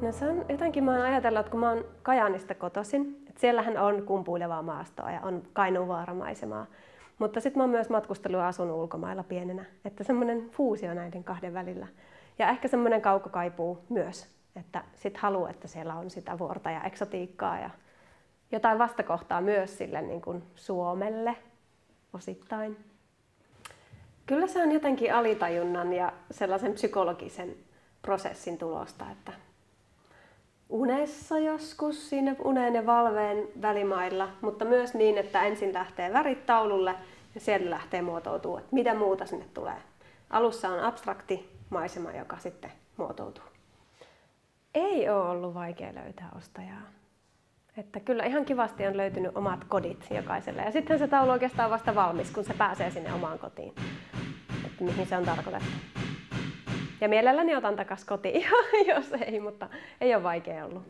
No se on jotenkin, mä oon ajatellut, että kun mä oon Kajaanista kotoisin, että siellähän on kumpuilevaa maastoa ja on kainuuvaaramaisemaa. Mutta sitten mä oon myös matkustellut ja asunut ulkomailla pienenä, että semmoinen fuusio näiden kahden välillä. Ja ehkä semmoinen kaukokaipuu myös, että sit haluaa, että siellä on sitä vuorta ja eksotiikkaa ja jotain vastakohtaa myös sille niin kuin Suomelle osittain. Kyllä se on jotenkin alitajunnan ja sellaisen psykologisen prosessin tulosta, että unessa joskus siinä unen ja valveen välimailla, mutta myös niin, että ensin lähtee värit taululle ja sieltä lähtee muotoutuu, että mitä muuta sinne tulee. Alussa on abstrakti maisema, joka sitten muotoutuu. Ei ole ollut vaikea löytää ostajaa. Että kyllä ihan kivasti on löytynyt omat kodit jokaiselle. Ja sitten se taulu oikeastaan vasta valmis, kun se pääsee sinne omaan kotiin, että mihin se on tarkoitettu. Ja mielelläni otan takaisin kotiin, jos ei, mutta ei ole vaikea ollut.